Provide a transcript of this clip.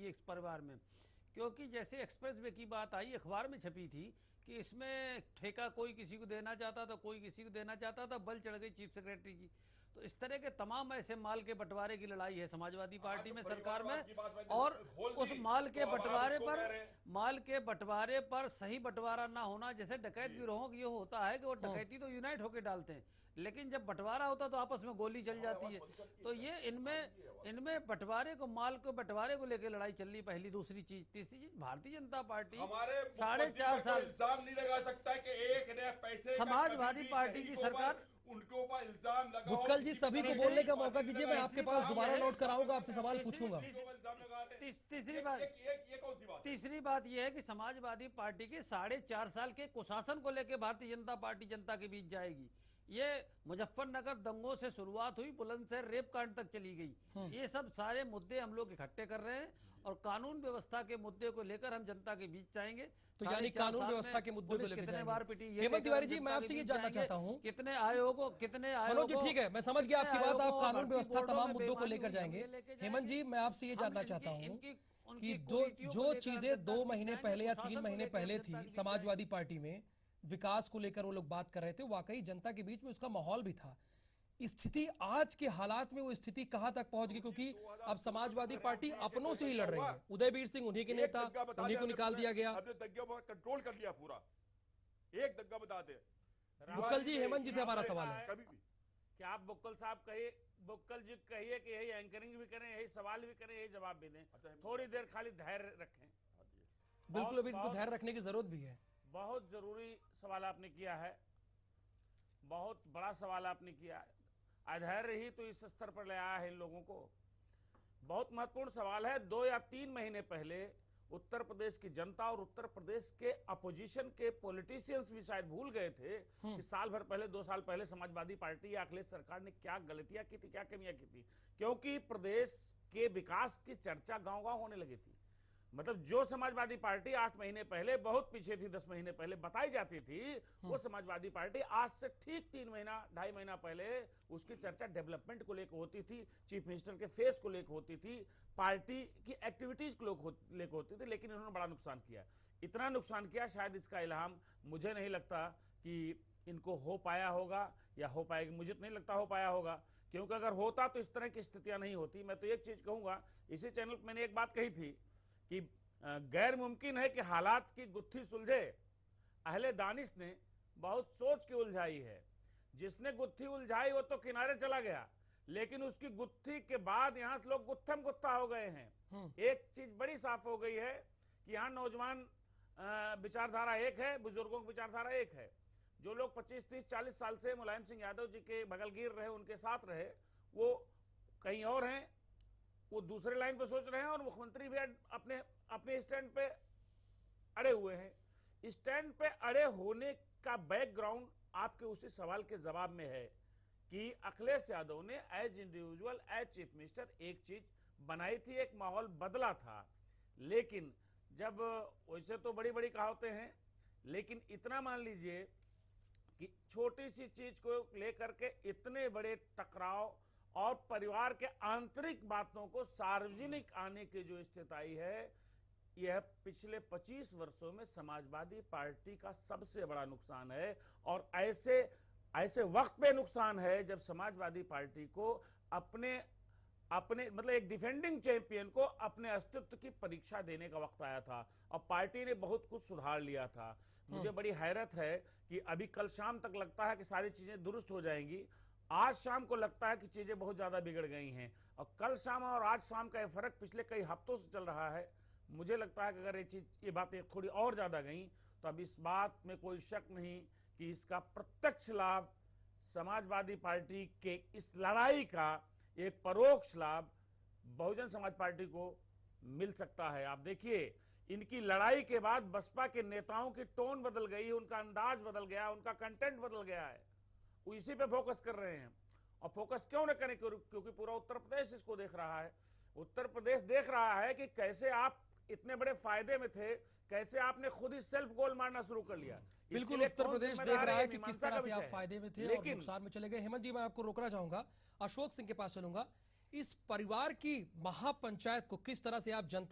चाहिए इस परिवार में। क्योंकि जैसे एक्सप्रेस वे की बात आई, अखबार में छपी थी कि इसमें ठेका कोई किसी को देना चाहता था, कोई किसी को देना चाहता था, बल चढ़ गई चीफ सेक्रेटरी की। तो इस तरह के तमाम ऐसे माल के बंटवारे की लड़ाई है समाजवादी पार्टी में, सरकार में। और उस माल के बंटवारे पर सही बंटवारा ना होना, जैसे डकैत गिरोहों की ये होता है कि वो डकैती तो यूनाइट होकर डालते हैं, लेकिन जब बंटवारा होता तो आपस में गोली चल जाती है। तो ये इनमें बंटवारे को, माल को बंटवारे को लेकर लड़ाई चल रही, पहली। दूसरी चीज, तीसरी चीज, भारतीय जनता पार्टी हमारे 4.5 साल इल्जाम नहीं लगा सकता है कि एक ने पैसे समाजवादी पार्टी की सरकार, उनके ऊपर इल्जाम लगा। बुक्कल जी, सभी को बोलने का मौका दीजिए, मैं आपके पास दोबारा लौट कर आऊंगा, आपसे सवाल पूछूंगा। तीसरी बात यह है कि समाजवादी पार्टी के 4.5 साल के कुशासन को लेकर भारतीय जनता पार्टी जनता के बीच जाएगी। ये मुजफ्फरनगर दंगों से शुरुआत हुई, बुलंदशहर रेप कांड तक चली गई। ये सब सारे मुद्दे हम लोग इकट्ठे कर रहे हैं और कानून व्यवस्था के मुद्दे को लेकर हम जनता के बीच जाएंगे। तो यानी कानून व्यवस्था के मुद्दे को लेकर कितने बार पिटी, हेमंत तिवारी जी, मैं आपसे ये जानना चाहता हूँ, कितने आयोगों मनोज जी, ठीक है, मैं समझ गया आपकी बात, आप कानून व्यवस्था तमाम मुद्दों को लेकर जाएंगे। हेमंत जी, मैं आपसे ये जानना चाहता हूँ कि जो चीजें 2 महीने पहले या 3 महीने पहले थी समाजवादी पार्टी में, विकास को लेकर वो लोग बात कर रहे थे, वाकई जनता के बीच में उसका माहौल भी था। स्थिति आज के हालात में, वो स्थिति कहां तक पहुंच गई? क्योंकि अब समाजवादी पार्टी अपनों से ही लड़ रही है। उदयवीर सिंह उन्हीं के नेता, उन्हीं को निकाल दिया गया। हमने दंगे पर कंट्रोल कर लिया पूरा। एक दंगा बता दे। बुक्कल जी, हेमंत जी से हमारा सवाल है, कभी भी क्या आप बुक्कल साहब कहिए, बुक्कल जी कहिए कि यही एंकरिंग भी करें, यही सवाल भी करें, यही जवाब भी दें। थोड़ी देर खाली धैर्य रखें। बिल्कुल, अभी इनको धैर्य रखने की जरूरत भी है। बहुत जरूरी सवाल आपने किया है, बहुत बड़ा सवाल आपने किया है। अधैर्य ही तो इस स्तर पर ले आया है इन लोगों को। बहुत महत्वपूर्ण सवाल है। 2 या 3 महीने पहले उत्तर प्रदेश की जनता और उत्तर प्रदेश के अपोजिशन के पॉलिटिशियंस भी शायद भूल गए थे कि साल भर पहले, 2 साल पहले समाजवादी पार्टी या अखिलेश सरकार ने क्या गलतियां की थी, क्या कमियां की थी। क्योंकि प्रदेश के विकास की चर्चा गांव-गांव होने लगी थी। मतलब जो समाजवादी पार्टी 8 महीने पहले, बहुत पीछे थी, 10 महीने पहले बताई जाती थी, वो समाजवादी पार्टी आज से ठीक 3 महीना, 2.5 महीना पहले उसकी चर्चा डेवलपमेंट को लेकर होती थी, चीफ मिनिस्टर के फेस को लेकर होती थी, पार्टी की एक्टिविटीज को लेकर होती थी। लेकिन इन्होंने बड़ा नुकसान किया, इतना नुकसान किया, शायद इसका इल्हाम मुझे नहीं लगता कि इनको हो पाया होगा या हो पाएगी। मुझे तो नहीं लगता हो पाया होगा, क्योंकि अगर होता तो इस तरह की स्थितियां नहीं होती। मैं तो एक चीज कहूंगा, इसी चैनल पर मैंने एक बात कही थी कि गैर मुमकिन है कि हालात की गुत्थी सुलझे, अहले दानिश ने बहुत सोच के उलझाई है। जिसने गुत्थी उलझाई वो तो किनारे चला गया, लेकिन उसकी गुत्थी के बाद यहां से लोग गुत्थम गुत्था हो गए हैं। एक चीज बड़ी साफ हो गई है कि यहां नौजवान विचारधारा एक है, बुजुर्गों की विचारधारा एक है। जो लोग 25, 30, 40 साल से मुलायम सिंह यादव जी के बगलगीर रहे, उनके साथ रहे, वो कहीं और हैं, वो दूसरे लाइन पे सोच रहे हैं। और मुख्यमंत्री भी अपने अपने स्टैंड पे अड़े हुए हैं। स्टैंड पे अड़े होने का बैकग्राउंड आपके उसी सवाल के जवाब में है कि अखिलेश यादव ने as individual, as chief minister एक चीज बनाई थी, एक माहौल बदला था। लेकिन जब, वैसे तो बड़ी बड़ी कहावतें हैं, लेकिन इतना मान लीजिए कि छोटी सी चीज को लेकर के इतने बड़े टकराव और परिवार के आंतरिक बातों को सार्वजनिक आने की जो स्थिति आई है, यह पिछले 25 वर्षों में समाजवादी पार्टी का सबसे बड़ा नुकसान है। और ऐसे वक्त पे नुकसान है जब समाजवादी पार्टी को अपने मतलब एक डिफेंडिंग चैंपियन को अपने अस्तित्व की परीक्षा देने का वक्त आया था और पार्टी ने बहुत कुछ सुधार लिया था। मुझे बड़ी हैरत है कि अभी कल शाम तक लगता है कि सारी चीजें दुरुस्त हो जाएंगी, आज शाम को लगता है कि चीजें बहुत ज्यादा बिगड़ गई हैं। और कल शाम और आज शाम का यह फर्क पिछले कई हफ्तों से चल रहा है। मुझे लगता है कि अगर ये बातें थोड़ी और ज्यादा गई तो अब इस बात में कोई शक नहीं कि इसका प्रत्यक्ष लाभ समाजवादी पार्टी के इस लड़ाई का एक परोक्ष लाभ बहुजन समाज पार्टी को मिल सकता है। आप देखिए, इनकी लड़ाई के बाद बसपा के नेताओं की टोन बदल गई, उनका अंदाज बदल गया, उनका कंटेंट बदल गया है। वो इसी पे फोकस कर रहे हैं। और फोकस क्यों न करें? क्योंकि पूरा उत्तर प्रदेश इसको देख रहा है। उत्तर प्रदेश देख रहा है कि कैसे आप इतने बड़े फायदे में थे, कैसे आपने खुद ही सेल्फ गोल मारना शुरू कर लिया। बिल्कुल, उत्तर प्रदेश देख रहा है कि किस तरह से आप फायदे में थे और नुकसान में चले गए। हेमंत जी, मैं आपको रोकना चाहूंगा, अशोक सिंह के पास चलूंगा। इस परिवार की महापंचायत को किस तरह से आप जनता